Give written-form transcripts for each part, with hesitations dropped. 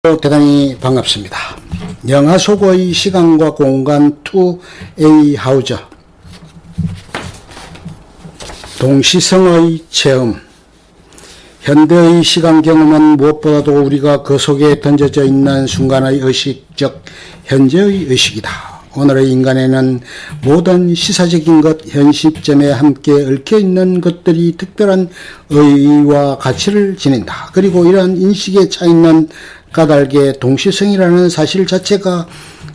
대단히 반갑습니다. 영화 속의 시간과 공간 2A 하우저, 동시성의 체험. 현대의 시간 경험은 무엇보다도 우리가 그 속에 던져져 있는 순간의 의식, 즉 현재의 의식이다. 오늘의 인간에는 모든 시사적인 것, 현 시점에 함께 얽혀있는 것들이 특별한 의의와 가치를 지닌다. 그리고 이러한 인식에 차있는 까닭에 동시성이라는 사실 자체가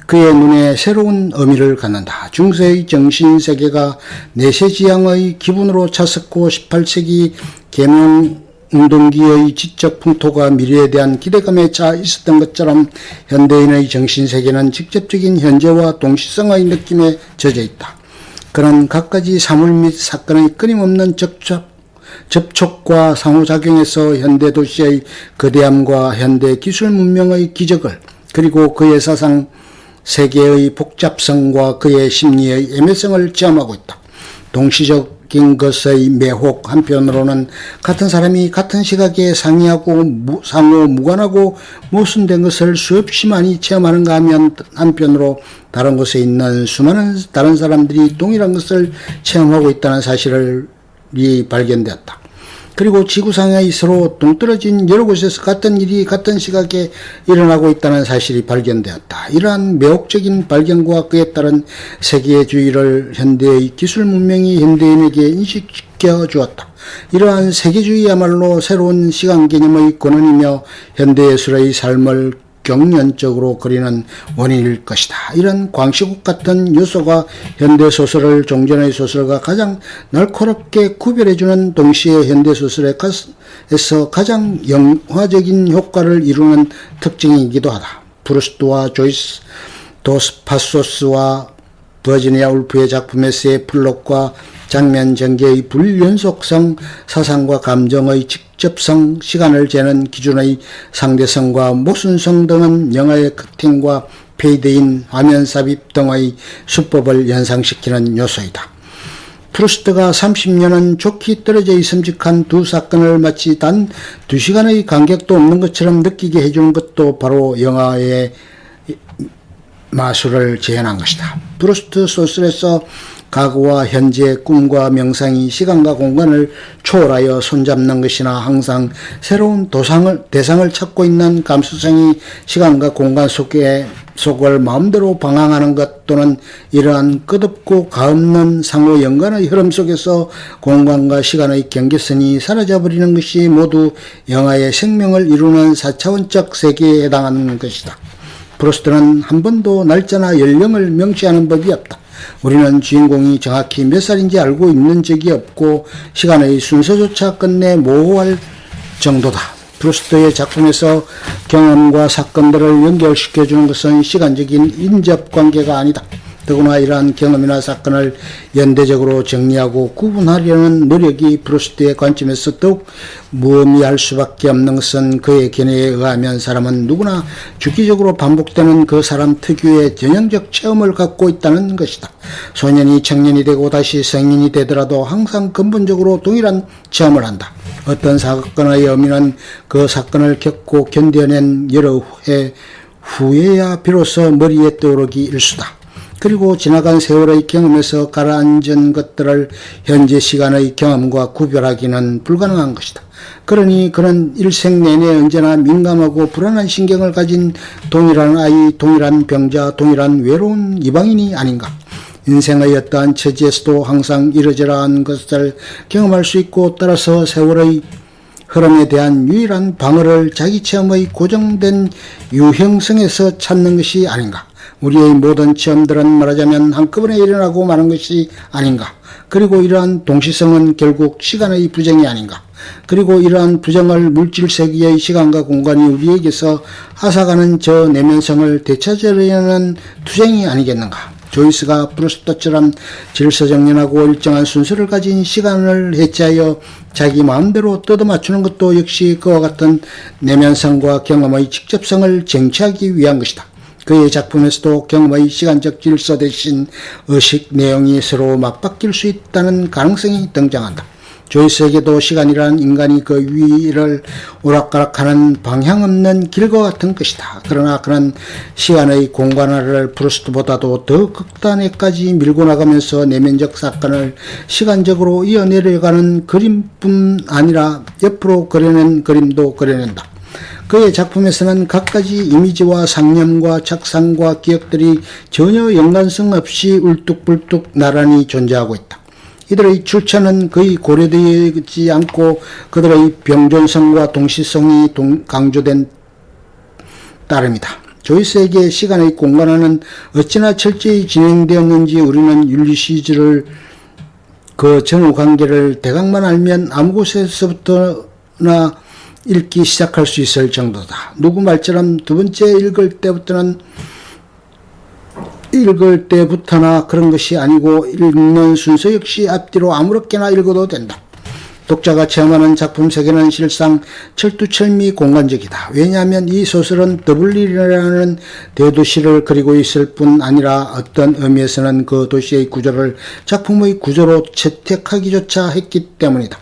그의 눈에 새로운 의미를 갖는다. 중세의 정신세계가 내세지향의 기분으로 차섰고 18세기 계명운동기의 지적 풍토가 미래에 대한 기대감에 차 있었던 것처럼 현대인의 정신세계는 직접적인 현재와 동시성의 느낌에 젖어 있다. 그런 갖가지 사물 및 사건의 끊임없는 접촉과 상호작용에서 현대 도시의 거대함과 현대 기술 문명의 기적을, 그리고 그의 사상 세계의 복잡성과 그의 심리의 애매성을 체험하고 있다. 동시적인 것의 매혹 한편으로는 같은 사람이 같은 시각에 상이하고 상호 무관하고 모순된 것을 수없이 많이 체험하는가 하면 한편으로 다른 곳에 있는 수많은 다른 사람들이 동일한 것을 체험하고 있다는 사실을 발견되었다. 그리고 지구상에 서로 동떨어진 여러 곳에서 같은 일이 같은 시각에 일어나고 있다는 사실이 발견되었다. 이러한 매혹적인 발견과 그에 따른 세계주의를 현대의 기술 문명이 현대인에게 인식시켜 주었다. 이러한 세계주의야말로 새로운 시간 개념의 권원이며 현대예술의 삶을 경연적으로 그리는 원인일 것이다. 이런 광시국 같은 요소가 현대소설을 종전의 소설과 가장 날카롭게 구별해주는 동시에 현대소설에서 가장 영화적인 효과를 이루는 특징이기도 하다. 프루스트와 조이스, 도스파소스와 버지니아 울프의 작품에서의 플롯과 장면 전개의 불연속성, 사상과 감정의 직접성, 시간을 재는 기준의 상대성과 모순성 등은 영화의 커팅과 페이드인, 화면 삽입 등의 수법을 연상시키는 요소이다. 프루스트가 30년은 좋게 떨어져 있음직한 두 사건을 마치 단 2시간의 간격도 없는 것처럼 느끼게 해주는 것도 바로 영화의 마술을 재현한 것이다. 프루스트 소설에서 과거와 현재, 꿈과 명상이 시간과 공간을 초월하여 손잡는 것이나 항상 새로운 대상을 찾고 있는 감수성이 시간과 공간 속을 마음대로 방황하는 것, 또는 이러한 끝없고 가없는 상호 연관의 흐름 속에서 공간과 시간의 경계선이 사라져버리는 것이 모두 영화의 생명을 이루는 4차원적 세계에 해당하는 것이다. 프로스트는 한 번도 날짜나 연령을 명시하는 법이 없다. 우리는 주인공이 정확히 몇 살인지 알고 있는 적이 없고 시간의 순서조차 끝내 모호할 정도다. 프루스트의 작품에서 경험과 사건들을 연결시켜주는 것은 시간적인 인접관계가 아니다. 더구나 이러한 경험이나 사건을 연대적으로 정리하고 구분하려는 노력이 프루스트의 관점에서 더욱 무의미할 수밖에 없는 것은 그의 견해에 의하면 사람은 누구나 주기적으로 반복되는 그 사람 특유의 전형적 체험을 갖고 있다는 것이다. 소년이 청년이 되고 다시 성인이 되더라도 항상 근본적으로 동일한 체험을 한다. 어떤 사건의 의미는 그 사건을 겪고 견뎌낸 여러 해 후에야 비로소 머리에 떠오르기 일수다. 그리고 지나간 세월의 경험에서 가라앉은 것들을 현재 시간의 경험과 구별하기는 불가능한 것이다. 그러니 그는 일생 내내 언제나 민감하고 불안한 신경을 가진 동일한 아이, 동일한 병자, 동일한 외로운 이방인이 아닌가. 인생의 어떠한 처지에서도 항상 이러저러한 것을 경험할 수 있고, 따라서 세월의 흐름에 대한 유일한 방어를 자기 체험의 고정된 유형성에서 찾는 것이 아닌가. 우리의 모든 체험들은 말하자면 한꺼번에 일어나고 마는 것이 아닌가. 그리고 이러한 동시성은 결국 시간의 부정이 아닌가. 그리고 이러한 부정을 물질세계의 시간과 공간이 우리에게서 앗아가는 저 내면성을 되찾으려는 투쟁이 아니겠는가. 조이스가 프루스트처럼 질서정연하고 일정한 순서를 가진 시간을 해체하여 자기 마음대로 뜯어맞추는 것도 역시 그와 같은 내면성과 경험의 직접성을 쟁취하기 위한 것이다. 그의 작품에서도 경험의 시간적 질서 대신 의식 내용이 서로 맞바뀔 수 있다는 가능성이 등장한다. 조이스에게도 시간이란 인간이 그 위를 오락가락하는 방향 없는 길과 같은 것이다. 그러나 그는 시간의 공간화를 프루스트보다도 더 극단에까지 밀고 나가면서 내면적 사건을 시간적으로 이어내려가는 그림뿐 아니라 옆으로 그려낸 그림도 그려낸다. 그의 작품에서는 갖가지 이미지와 상념과 착상과 기억들이 전혀 연관성 없이 울뚝불뚝 나란히 존재하고 있다. 이들의 출처는 거의 고려되지 않고 그들의 병존성과 동시성이 강조된 따름이다. 조이스에게 시간의 공간화는 어찌나 철저히 진행되었는지 우리는 율리시즈를 그 전후 관계를 대강만 알면 아무 곳에서부터나 읽기 시작할 수 있을 정도다. 누구 말처럼 두 번째 읽을 때부터나 그런 것이 아니고 읽는 순서 역시 앞뒤로 아무렇게나 읽어도 된다. 독자가 체험하는 작품 세계는 실상 철두철미 공간적이다. 왜냐하면 이 소설은 더블린이라는 대도시를 그리고 있을 뿐 아니라 어떤 의미에서는 그 도시의 구조를 작품의 구조로 채택하기조차 했기 때문이다.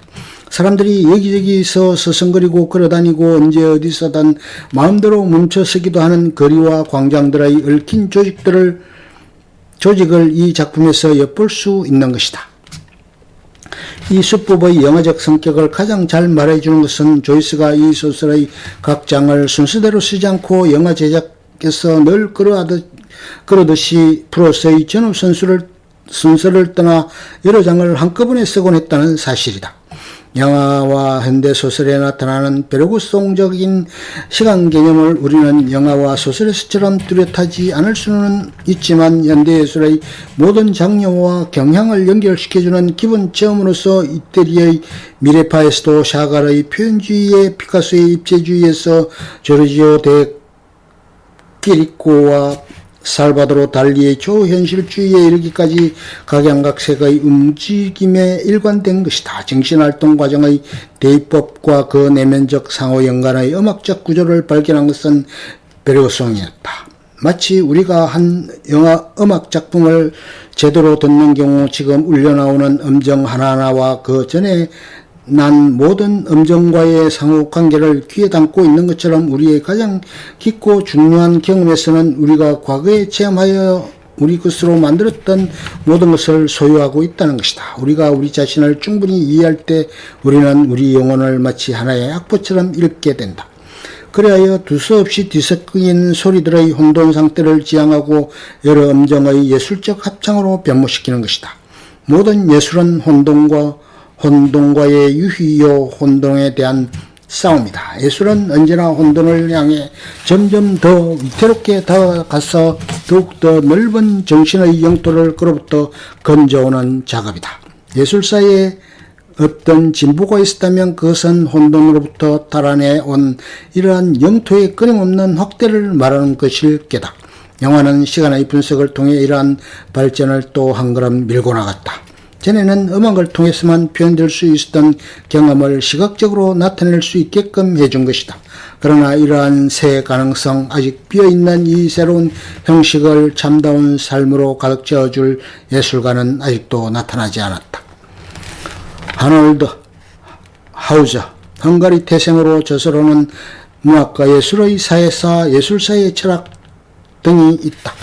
사람들이 여기저기서 서성거리고 걸어다니고 언제 어디서든 마음대로 멈춰서기도 하는 거리와 광장들의 얽힌 조직을 이 작품에서 엿볼 수 있는 것이다. 이 수법의 영화적 성격을 가장 잘 말해주는 것은 조이스가 이 소설의 각 장을 순서대로 쓰지 않고 영화 제작에서 늘 그러듯이 프로스의 전후 순서를 떠나 여러 장을 한꺼번에 쓰곤 했다는 사실이다. 영화와 현대소설에 나타나는 벼르구송적인 시간 개념을 우리는 영화와 소설에서처럼 뚜렷하지 않을 수는 있지만 현대예술의 모든 장르와 경향을 연결시켜주는 기본 체험으로서 이태리의 미래파에서도 샤갈의 표현주의에 피카소의 입체주의에서 조르지오 데 끼리코와 살바도로 달리의 초현실주의에 이르기까지 각양각색의 움직임에 일관된 것이다. 정신활동 과정의 대입법과 그 내면적 상호 연관의 음악적 구조를 발견한 것은 베르그송이었다. 마치 우리가 한 영화 음악 작품을 제대로 듣는 경우 지금 울려나오는 음정 하나하나와 그 전에 난 모든 음정과의 상호관계를 귀에 담고 있는 것처럼 우리의 가장 깊고 중요한 경험에서는 우리가 과거에 체험하여 우리 것으로 만들었던 모든 것을 소유하고 있다는 것이다. 우리가 우리 자신을 충분히 이해할 때 우리는 우리 영혼을 마치 하나의 악보처럼 읽게 된다. 그리하여 두서없이 뒤섞인 소리들의 혼돈 상태를 지향하고 여러 음정의 예술적 합창으로 변모시키는 것이다. 모든 예술은 혼돈과의 유희요 혼돈에 대한 싸움이다. 예술은 언제나 혼돈을 향해 점점 더 위태롭게 다가가서 더욱더 넓은 정신의 영토를 그로부터 건져오는 작업이다. 예술사에 어떤 진보가 있었다면 그것은 혼돈으로부터 달아내온 이러한 영토의 끊임없는 확대를 말하는 것일 게다. 영화는 시간의 분석을 통해 이러한 발전을 또 한 걸음 밀고 나갔다. 전에는 음악을 통해서만 표현될 수 있었던 경험을 시각적으로 나타낼 수 있게끔 해준 것이다. 그러나 이러한 새 가능성, 아직 비어있는 이 새로운 형식을 참다운 삶으로 가득 채워줄 예술가는 아직도 나타나지 않았다. 하놀드 하우저, 헝가리 태생으로 저서로는 문학과 예술의 사회사, 예술사의 철학 등이 있다.